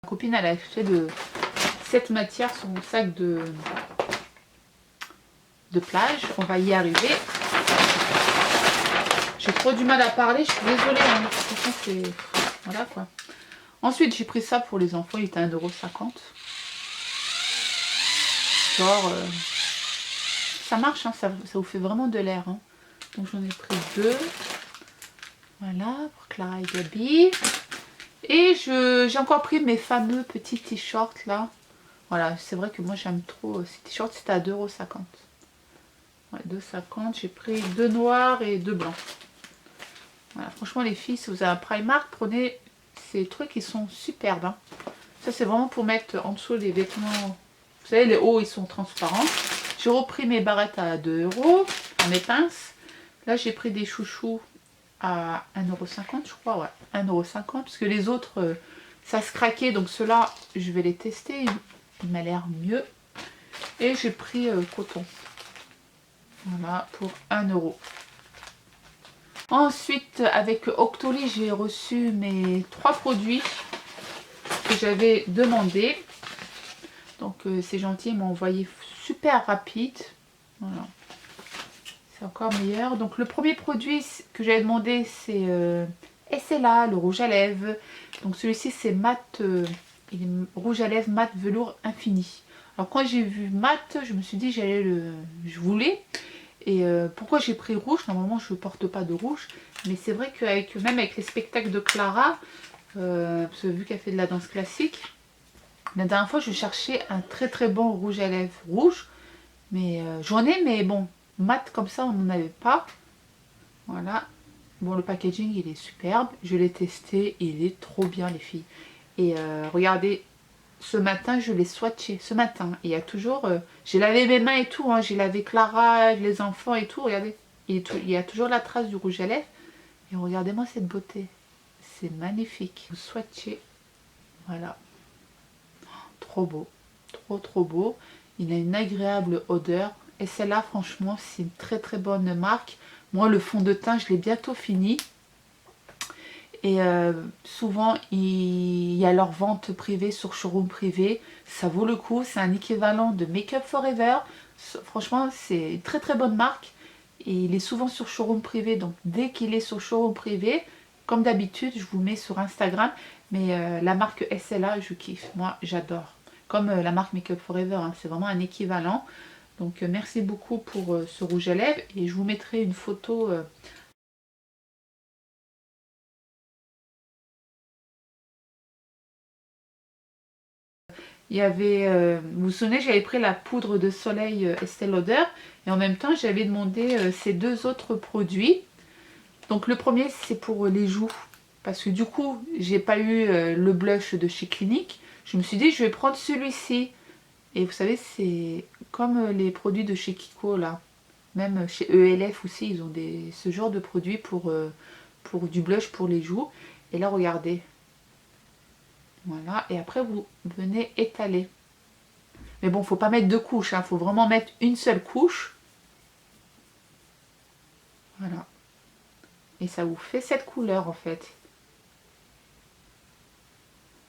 Ma copine, elle a acheté de cette matière son sac de plage. On va y arriver. J'ai trop du mal à parler, je suis désolée. Hein. C'est... Voilà quoi. Ensuite, j'ai pris ça pour les enfants. Il était à 1,50 €. Genre, ça marche, hein, ça vous fait vraiment de l'air. Hein. Donc j'en ai pris 2. Voilà, pour Clara et Gabi. Et j'ai encore pris mes fameux petits t-shirts là. Voilà, c'est vrai que moi j'aime trop ces t-shirts. C'était à 2,50 €. Ouais, 2,50 €. J'ai pris 2 noirs et 2 blancs. Voilà, franchement les filles, si vous avez un Primark, prenez ces trucs, ils sont superbes. Hein. Ça c'est vraiment pour mettre en dessous les vêtements. Vous savez, les hauts ils sont transparents. J'ai repris mes barrettes à 2 €, mes pinces. Là j'ai pris des chouchous à 1,50 € je crois, ouais, 1,50 € parce que les autres ça se craquait, donc ceux-là je vais les tester, il m'a l'air mieux. Et j'ai pris coton, voilà, pour 1 €. Ensuite avec Octoly j'ai reçu mes 3 produits que j'avais demandé, donc c'est gentil, ils m'ont envoyé super rapide, voilà. C'est encore meilleur. Donc le premier produit que j'avais demandé c'est Essela, le rouge à lèvres. Donc celui-ci c'est mat, rouge à lèvres mat velours infini. Alors quand j'ai vu mat, je me suis dit je voulais. Et pourquoi j'ai pris rouge? Normalement je ne porte pas de rouge. Mais c'est vrai qu'avec même avec les spectacles de Clara, parce que vu qu'elle fait de la danse classique, la dernière fois je cherchais un très très bon rouge à lèvres rouge. Mais j'en ai, mais bon, mat comme ça on n'en avait pas. Voilà. Bon, le packaging il est superbe. Je l'ai testé, il est trop bien les filles. Et regardez, ce matin je l'ai swatché. Ce matin, il y a toujours... j'ai lavé mes mains et tout. Hein, j'ai lavé Clara, les enfants et tout. Regardez, il y a toujours la trace du rouge à lèvres. Et regardez-moi cette beauté. C'est magnifique. Vous swatchez. Voilà. Trop beau. Trop trop beau. Il a une agréable odeur. Et celle-là, franchement, c'est une très très bonne marque. Moi, le fond de teint, je l'ai bientôt fini. Et souvent, il y a leur vente privée sur showroom privé. Ça vaut le coup. C'est un équivalent de Make Up Forever. Franchement, c'est une très très bonne marque. Et il est souvent sur showroom privé. Donc, dès qu'il est sur showroom privé, comme d'habitude, je vous mets sur Instagram. Mais la marque SLA, je kiffe. Moi, j'adore. Comme la marque Make Up Forever. Hein, c'est vraiment un équivalent. Donc, merci beaucoup pour ce rouge à lèvres. Et je vous mettrai une photo... Il y avait, vous vous souvenez, j'avais pris la poudre de soleil Estée Lauder et en même temps j'avais demandé ces 2 autres produits. Donc le premier c'est pour les joues parce que du coup j'ai pas eu le blush de chez Clinique. Je me suis dit je vais prendre celui-ci et vous savez c'est comme les produits de chez Kiko là. Même chez ELF aussi ils ont ce genre de produits pour du blush pour les joues. Et là regardez. Voilà, et après vous venez étaler. Mais bon, faut pas mettre 2 couches, hein. Faut vraiment mettre une seule couche. Voilà. Et ça vous fait cette couleur en fait.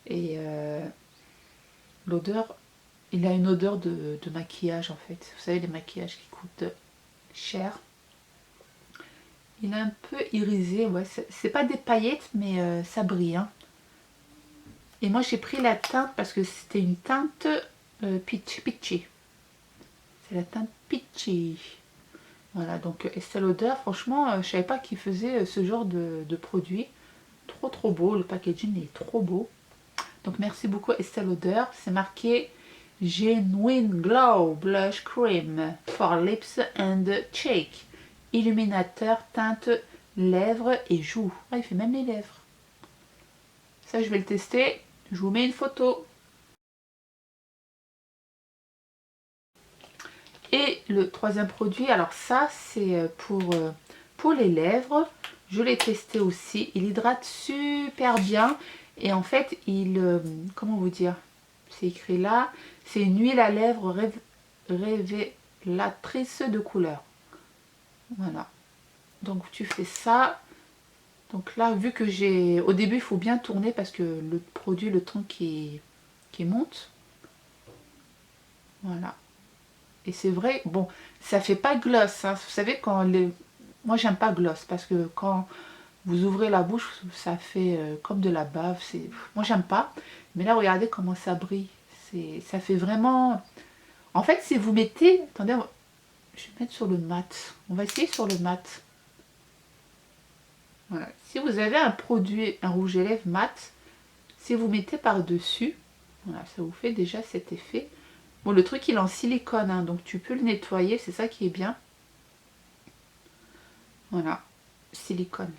Et l'odeur, il a une odeur de maquillage en fait. Vous savez, les maquillages qui coûtent cher. Il est un peu irisé, ouais. C'est pas des paillettes, mais ça brille. Hein. Et moi j'ai pris la teinte parce que c'était une teinte peachy. C'est la teinte peachy. Voilà, donc Estée Lauder, franchement, je savais pas qu'ils faisaient ce genre de produit. Trop trop beau, le packaging est trop beau. Donc merci beaucoup Estée Lauder. C'est marqué Genuine Glow Blush Cream for Lips and Cheek. Illuminateur teinte lèvres et joues. Ah, il fait même les lèvres. Ça, je vais le tester. Je vous mets une photo. Et le troisième produit, alors ça c'est pour les lèvres. Je l'ai testé aussi. Il hydrate super bien. Et en fait, comment vous dire? C'est écrit là. C'est une huile à lèvres révélatrice de couleur. Voilà. Donc tu fais ça. Donc là, vu que j'ai... Au début, il faut bien tourner parce que le produit, le temps qui qui monte. Voilà. Et c'est vrai, bon, ça fait pas gloss, hein. Vous savez, quand les... Moi, j'aime pas gloss, parce que quand vous ouvrez la bouche, ça fait comme de la bave. Moi, j'aime pas. Mais là, regardez comment ça brille. Ça fait vraiment... En fait, si vous mettez... Attendez, je vais mettre sur le mat. On va essayer sur le mat. Voilà. Si vous avez un produit, un rouge à lèvres mat, si vous mettez par-dessus, voilà, ça vous fait déjà cet effet. Bon, le truc, il est en silicone, hein, donc tu peux le nettoyer, c'est ça qui est bien. Voilà, silicone.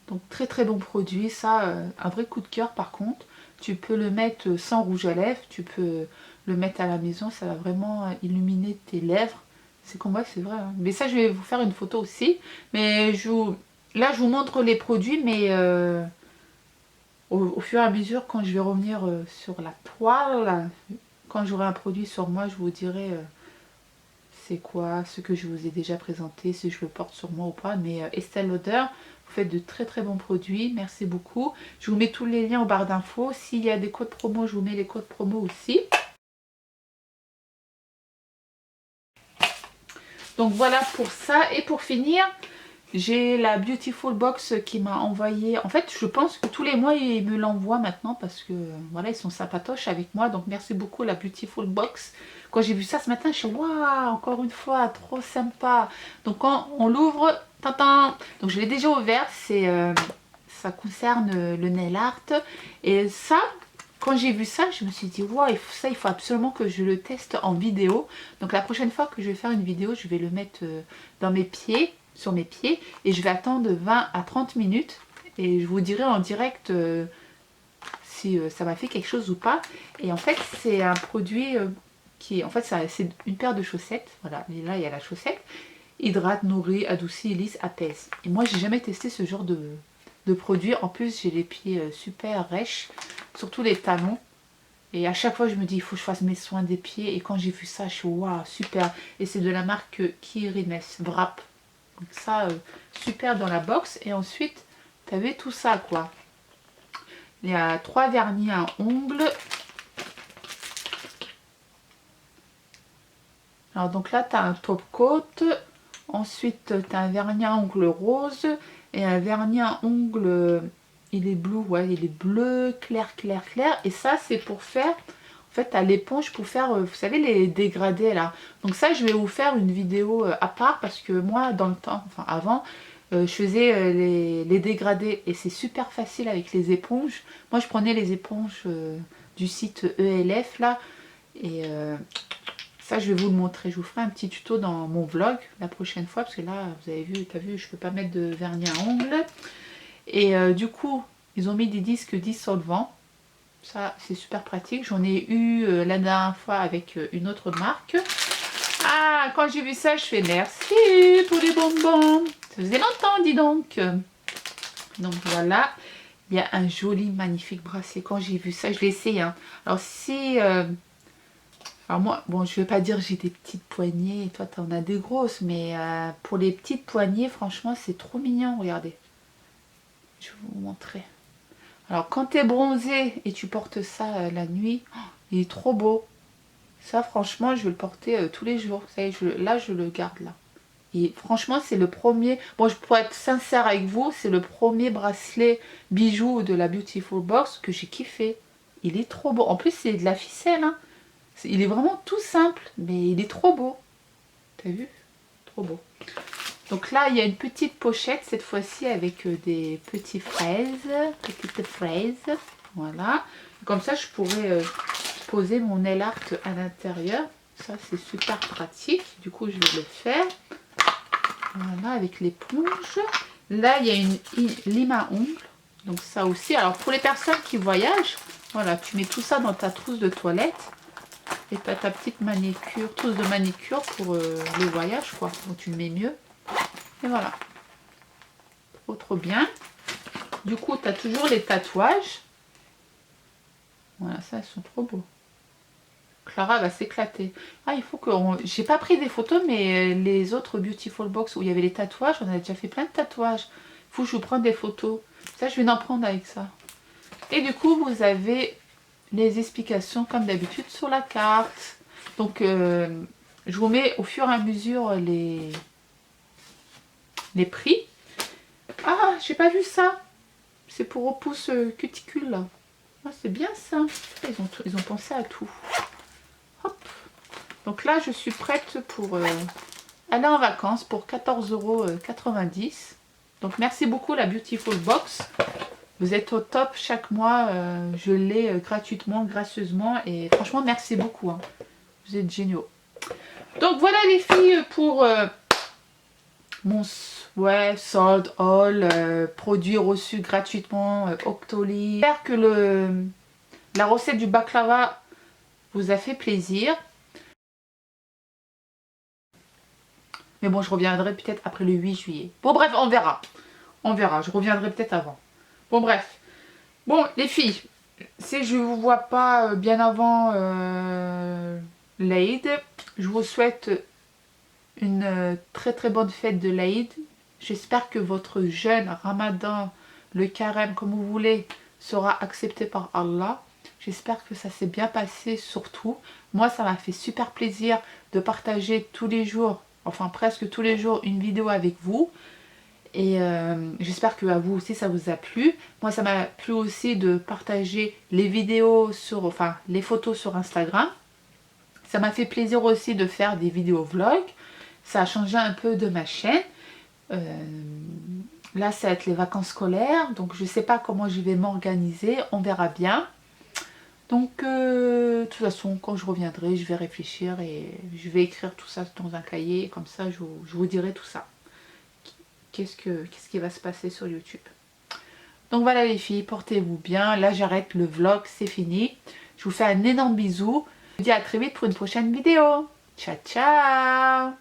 Donc très très bon produit, ça, un vrai coup de cœur par contre. Tu peux le mettre sans rouge à lèvres, tu peux le mettre à la maison, ça va vraiment illuminer tes lèvres. C'est comme moi, c'est vrai, hein. Mais ça, je vais vous faire une photo aussi. Mais là, je vous montre les produits, mais au fur et à mesure, quand je vais revenir sur la toile, quand j'aurai un produit sur moi, je vous dirai c'est quoi, ce que je vous ai déjà présenté, si je le porte sur moi ou pas. Mais Estée Lauder, vous faites de très très bons produits, merci beaucoup. Je vous mets tous les liens en barre d'infos. S'il y a des codes promo, je vous mets les codes promo aussi. Donc voilà pour ça. Et pour finir, j'ai la Beautiful Box qui m'a envoyé. En fait, je pense que tous les mois, ils me l'envoient maintenant parce que voilà, ils sont sympatoches avec moi. Donc merci beaucoup la Beautiful Box. Quand j'ai vu ça ce matin, je suis waouh, encore une fois, trop sympa. Donc quand on l'ouvre, tintin. Donc je l'ai déjà ouvert. Ça concerne le nail art. Et ça, quand j'ai vu ça, je me suis dit waouh, il faut absolument que je le teste en vidéo. Donc la prochaine fois que je vais faire une vidéo, je vais le mettre dans mes pieds, sur mes pieds, et je vais attendre 20 à 30 minutes et je vous dirai en direct si ça m'a fait quelque chose ou pas. Et en fait, c'est un produit qui est, en fait, c'est une paire de chaussettes. Voilà, et là il y a la chaussette. Hydrate, nourrit, adoucit, lisse, apaise. Et moi, j'ai jamais testé ce genre de produit. En plus, j'ai les pieds super rêches, surtout les talons. Et à chaque fois, je me dis, il faut que je fasse mes soins des pieds. Et quand j'ai vu ça, je suis waouh, super. Et c'est de la marque Kirines Wrap. Donc ça, super dans la box. Et ensuite, tu avais tout ça, quoi. Il y a 3 vernis à ongles. Alors donc là, tu as un top coat. Ensuite, tu as un vernis à ongles rose. Et un vernis à ongles, il est bleu, ouais, il est bleu, clair, clair, clair. Et ça, c'est pour faire, en fait, à l'éponge pour faire, vous savez, les dégradés là. Donc ça, je vais vous faire une vidéo à part parce que moi, dans le temps, enfin avant, je faisais les dégradés et c'est super facile avec les éponges. Moi, je prenais les éponges du site ELF là et ça, je vais vous le montrer. Je vous ferai un petit tuto dans mon vlog la prochaine fois parce que là, vous avez vu, t'as vu, je peux pas mettre de vernis à ongles. Et du coup, ils ont mis des disques dissolvants. Ça, c'est super pratique. J'en ai eu la dernière fois avec une autre marque. Ah, quand j'ai vu ça, je fais merci pour les bonbons. Ça faisait longtemps, dis donc. Donc voilà, il y a un joli, magnifique bracelet. Quand j'ai vu ça, je l'ai essayé, hein. Alors si... alors moi, bon, je vais pas dire j'ai des petites poignées. Et toi, tu en as des grosses. Mais pour les petites poignées, franchement, c'est trop mignon. Regardez. Je vais vous montrer. Alors quand tu es bronzé et tu portes ça la nuit, oh, il est trop beau. Ça franchement je vais le porter tous les jours. Ça y est, là je le garde là. Et franchement c'est le premier, bon je pourrais être sincère avec vous, c'est le premier bracelet bijou de la Beautiful Box que j'ai kiffé. Il est trop beau. En plus c'est de la ficelle, hein. Il est vraiment tout simple, mais il est trop beau. T'as vu? Trop beau. Donc là, il y a une petite pochette, cette fois-ci avec des petites fraises. Voilà. Comme ça, je pourrais poser mon nail art à l'intérieur. Ça, c'est super pratique. Du coup, je vais le faire. Voilà, avec l'éponge. Là, il y a une lime à ongles. Donc ça aussi. Alors, pour les personnes qui voyagent, voilà, tu mets tout ça dans ta trousse de toilette. Et tu as ta petite manicure, trousse de manicure pour le voyage, quoi. Donc, tu le mets mieux. Et voilà, trop trop bien. Du coup, tu as toujours les tatouages. Voilà, ça, ils sont trop beaux. Clara va s'éclater. Ah, il faut que... J'ai pas pris des photos, mais les autres Beautiful Box où il y avait les tatouages, on a déjà fait plein de tatouages. Il faut que je vous prenne des photos. Ça, je vais en prendre avec ça. Et du coup, vous avez les explications comme d'habitude sur la carte. Donc je vous mets au fur et à mesure les prix. Ah, j'ai pas vu ça. C'est pour repousse cuticule. Ah, c'est bien ça. Ils ont pensé à tout. Hop. Donc là, je suis prête pour aller en vacances pour 14,90 €. Donc merci beaucoup la Beautiful Box. Vous êtes au top chaque mois. Je l'ai gratuitement, gracieusement. Et franchement, merci beaucoup. Hein. Vous êtes géniaux. Donc voilà les filles pour mon solde haul, produit reçu gratuitement, Octoly. J'espère que la recette du baklava vous a fait plaisir. Mais bon, je reviendrai peut-être après le 8 juillet. Bon bref, on verra. On verra, je reviendrai peut-être avant. Bon bref. Bon les filles, si je ne vous vois pas bien avant l'Aïd, je vous souhaite une très très bonne fête de l'Aïd. J'espère que votre jeûne, Ramadan, le carême, comme vous voulez, sera accepté par Allah. J'espère que ça s'est bien passé surtout. Moi, ça m'a fait super plaisir de partager tous les jours, enfin presque tous les jours, une vidéo avec vous. Et j'espère que à vous aussi ça vous a plu. Moi, ça m'a plu aussi de partager les vidéos enfin les photos sur Instagram. Ça m'a fait plaisir aussi de faire des vidéos vlogs. Ça a changé un peu de ma chaîne. Là, ça va être les vacances scolaires. Donc, je ne sais pas comment je vais m'organiser. On verra bien. Donc, de toute façon, quand je reviendrai, je vais réfléchir et je vais écrire tout ça dans un cahier. Comme ça, je vous dirai tout ça. Qu'est-ce qui va se passer sur YouTube. Donc, voilà les filles, portez-vous bien. Là, j'arrête le vlog. C'est fini. Je vous fais un énorme bisou. Je vous dis à très vite pour une prochaine vidéo. Ciao, ciao!